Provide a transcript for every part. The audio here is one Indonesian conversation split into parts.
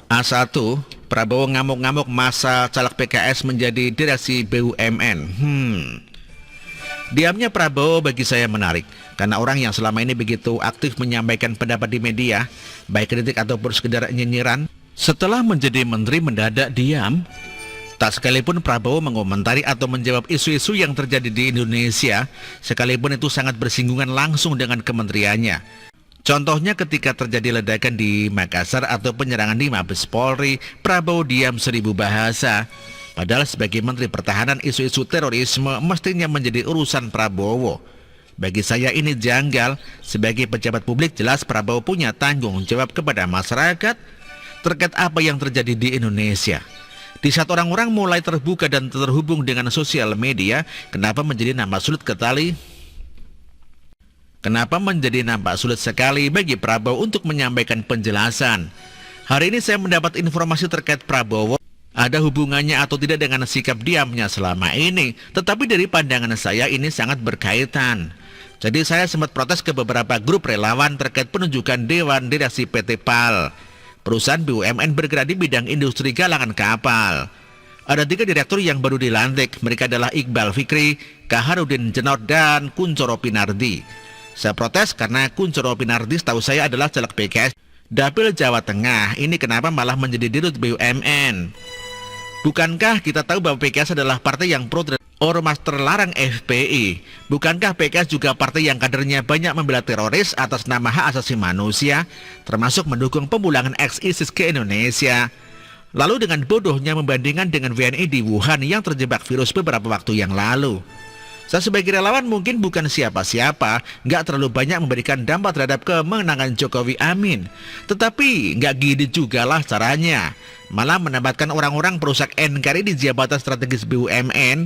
A1, Prabowo ngamuk-ngamuk masa caleg PKS menjadi direksi BUMN. Diamnya Prabowo bagi saya menarik, karena orang yang selama ini begitu aktif menyampaikan pendapat di media, baik kritik ataupun sekedar nyinyiran, setelah menjadi menteri mendadak diam. Tak sekalipun Prabowo mengomentari atau menjawab isu-isu yang terjadi di Indonesia, sekalipun itu sangat bersinggungan langsung dengan kementeriannya. Contohnya ketika terjadi ledakan di Makassar atau penyerangan di Mabes Polri, Prabowo diam 1000 bahasa. Padahal sebagai Menteri Pertahanan, isu-isu terorisme mestinya menjadi urusan Prabowo. Bagi saya ini janggal. Sebagai pejabat publik, jelas Prabowo punya tanggung jawab kepada masyarakat terkait apa yang terjadi di Indonesia. Di saat orang-orang mulai terbuka dan terhubung dengan sosial media, kenapa menjadi nampak sulit sekali bagi Prabowo untuk menyampaikan penjelasan. Hari ini saya mendapat informasi terkait Prabowo ada hubungannya atau tidak dengan sikap diamnya selama ini. Tetapi dari pandangan saya ini sangat berkaitan. Jadi saya sempat protes ke beberapa grup relawan terkait penunjukan Dewan Direksi PT PAL, perusahaan BUMN bergerak di bidang industri galangan kapal. Ada 3 direktur yang baru dilantik. Mereka adalah Iqbal Fikri, Kaharudin Jenod, dan Kuncoro Pinardi. Saya protes karena Kuncoro Pinardi setahu saya adalah caleg PKS Dapil Jawa Tengah. Ini kenapa malah menjadi dirut BUMN? Bukankah kita tahu bahwa PKS adalah partai yang pro ormas terlarang FPI? Bukankah PKS juga partai yang kadernya banyak membela teroris atas nama hak asasi manusia, termasuk mendukung pemulangan ex-ISIS ke Indonesia? Lalu dengan bodohnya membandingkan dengan WNI di Wuhan yang terjebak virus beberapa waktu yang lalu. Saya sebagai relawan mungkin bukan siapa-siapa, nggak terlalu banyak memberikan dampak terhadap kemenangan Jokowi, amin. Tetapi nggak gini juga lah caranya. Malah menempatkan orang-orang perusak NKRI di jabatan strategis BUMN.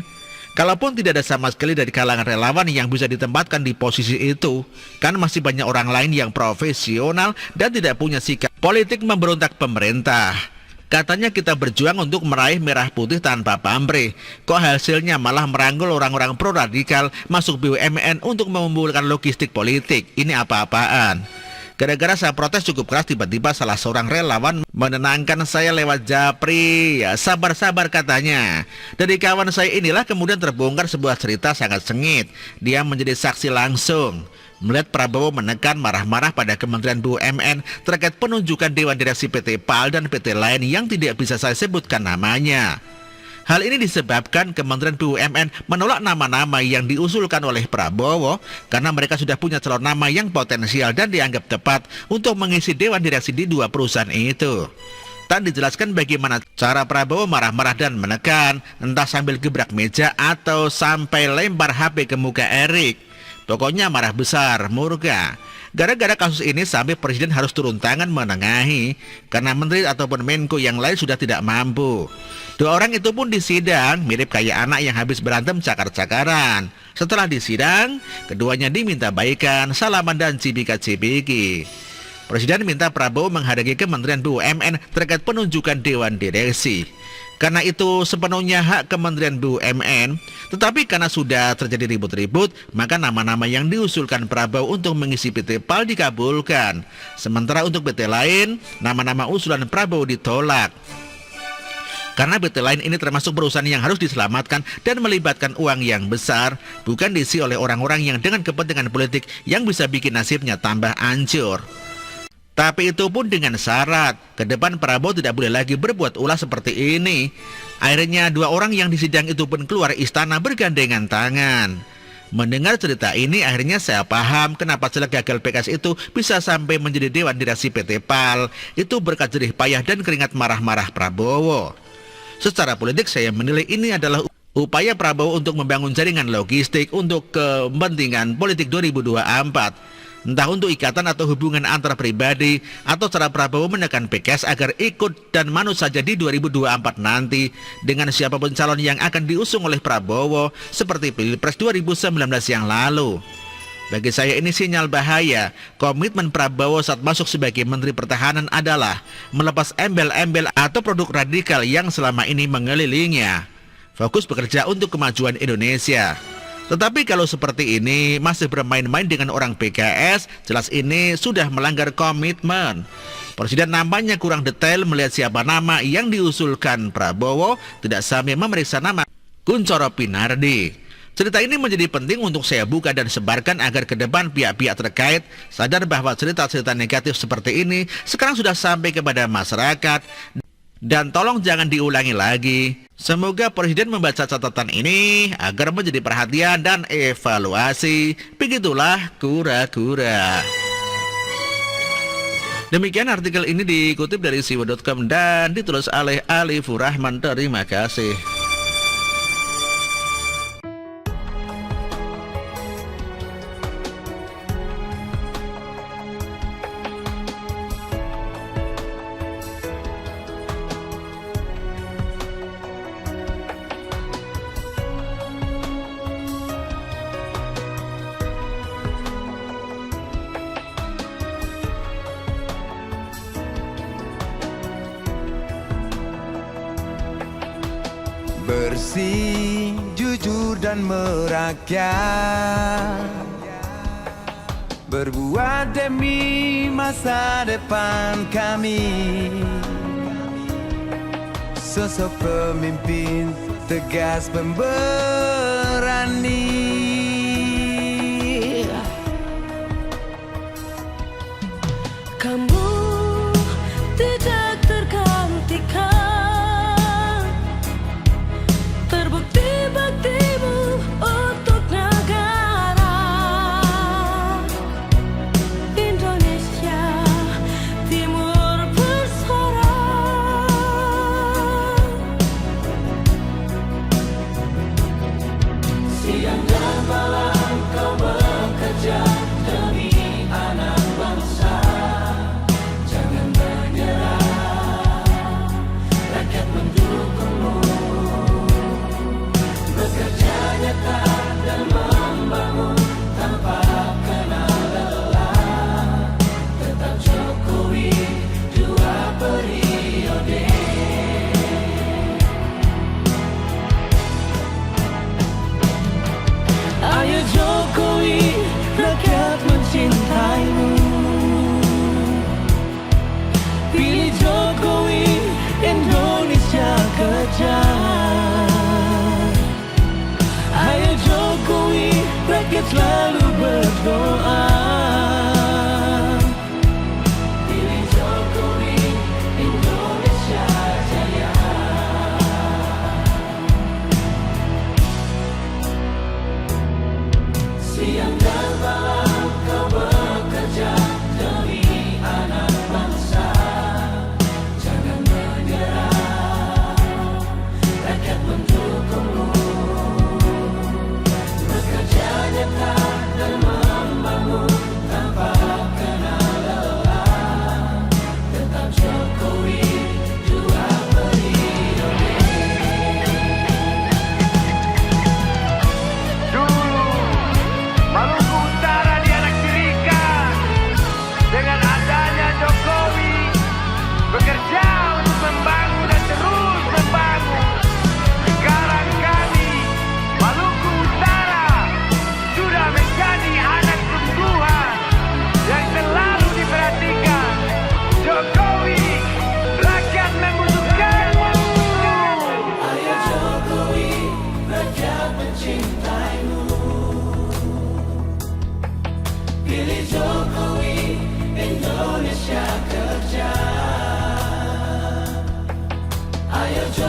Kalaupun tidak ada sama sekali dari kalangan relawan yang bisa ditempatkan di posisi itu, kan masih banyak orang lain yang profesional dan tidak punya sikap politik memberontak pemerintah. Katanya kita berjuang untuk meraih merah putih tanpa pamrih. Kok hasilnya malah merangkul orang-orang pro-radikal masuk BUMN untuk mengumpulkan logistik politik. Ini apa-apaan? Gara-gara saya protes cukup keras, tiba-tiba salah seorang relawan menenangkan saya lewat japri. Ya, sabar-sabar katanya. Dari kawan saya inilah kemudian terbongkar sebuah cerita sangat sengit. Dia menjadi saksi langsung melihat Prabowo menekan marah-marah pada Kementerian BUMN terkait penunjukan Dewan Direksi PT PAL dan PT lain yang tidak bisa saya sebutkan namanya. Hal ini disebabkan Kementerian BUMN menolak nama-nama yang diusulkan oleh Prabowo karena mereka sudah punya calon nama yang potensial dan dianggap tepat untuk mengisi Dewan Direksi di 2 perusahaan itu. Tak dijelaskan bagaimana cara Prabowo marah-marah dan menekan, entah sambil gebrak meja atau sampai lempar HP ke muka Erik. Pokoknya marah besar, murka. Gara-gara kasus ini sampai Presiden harus turun tangan menengahi karena menteri ataupun Menko yang lain sudah tidak mampu. 2 orang itu pun disidang, mirip kayak anak yang habis berantem cakar-cakaran. Setelah disidang, keduanya diminta baikan, salaman dan cipika-cipiki. Presiden minta Prabowo menghadiri Kementerian BUMN terkait penunjukan Dewan Direksi. Karena itu sepenuhnya hak Kementerian BUMN, tetapi karena sudah terjadi ribut-ribut, maka nama-nama yang diusulkan Prabowo untuk mengisi PT PAL dikabulkan. Sementara untuk PT lain, nama-nama usulan Prabowo ditolak. Karena PT lain ini termasuk perusahaan yang harus diselamatkan dan melibatkan uang yang besar, bukan diisi oleh orang-orang yang dengan kepentingan politik yang bisa bikin nasibnya tambah hancur. Tapi itu pun dengan syarat, ke depan Prabowo tidak boleh lagi berbuat ulah seperti ini. Akhirnya 2 orang yang disidang itu pun keluar istana bergandengan tangan. Mendengar cerita ini akhirnya saya paham kenapa caleg gagal PKS itu bisa sampai menjadi Dewan Direksi PT PAL. Itu berkat jerih payah dan keringat marah-marah Prabowo. Secara politik saya menilai ini adalah upaya Prabowo untuk membangun jaringan logistik untuk kepentingan politik 2024. Entah untuk ikatan atau hubungan antar pribadi atau cara Prabowo menekan PKS agar ikut dan manut saja di 2024 nanti dengan siapapun calon yang akan diusung oleh Prabowo seperti Pilpres 2019 yang lalu. Bagi saya ini sinyal bahaya. Komitmen Prabowo saat masuk sebagai Menteri Pertahanan adalah melepas embel-embel atau produk radikal yang selama ini mengelilinginya. Fokus bekerja untuk kemajuan Indonesia. Tetapi kalau seperti ini masih bermain-main dengan orang PKS, jelas ini sudah melanggar komitmen. Presiden nampaknya kurang detail melihat siapa nama yang diusulkan Prabowo, tidak sampai memeriksa nama Kunchoro Pinardi. Cerita ini menjadi penting untuk saya buka dan sebarkan agar ke depan pihak-pihak terkait sadar bahwa cerita-cerita negatif seperti ini sekarang sudah sampai kepada masyarakat dan tolong jangan diulangi lagi. Semoga Presiden membaca catatan ini agar menjadi perhatian dan evaluasi. Begitulah kura-kura. Demikian artikel ini dikutip dari siwa.com dan ditulis oleh Alifur Rahman. Terima kasih. Bersih, jujur dan merakyat, berbuat demi masa depan kami. Sosok pemimpin tegas pemberani. Kamu tidak tergantikan, terbukti baktimu untuk negara Indonesia Timur bersuara. Siang dan malam kau bekerja demi anak bangsa. Jangan menyerah, rakyat mendukungmu. Bekerja nyata dan membangun tanpa kenal lelah. Tetap Jokowi 2 periode. Ayo Jokowi, rakyat mencintaimu. Pilih Jokowi, Indonesia kejar. Ayo Jokowi, rakyat selalu berdoa. Pilih Jokowi, Indonesia jaya. Siang dan malam kau bekerja demi anak bangsa. Jangan menyerah, rakyat mendukungmu. Bekerja nyata dan membangun tanpa kenal lelah. Tetap Jokowi 2 periode. Dulu Maluku Utara dianaktirikan. Dengan adanya Jokowi bekerja untuk membangun dan terus membangun. Sekarang kami Maluku Utara sudah menjadi anak sungguhan yang selalu diperhatikan. Jokowi, rakyat membutuhkanmu. Ayo Jokowi, rakyat mencintaimu. Pilih Jokowi, Indonesia kerja. Ayo Jokowi.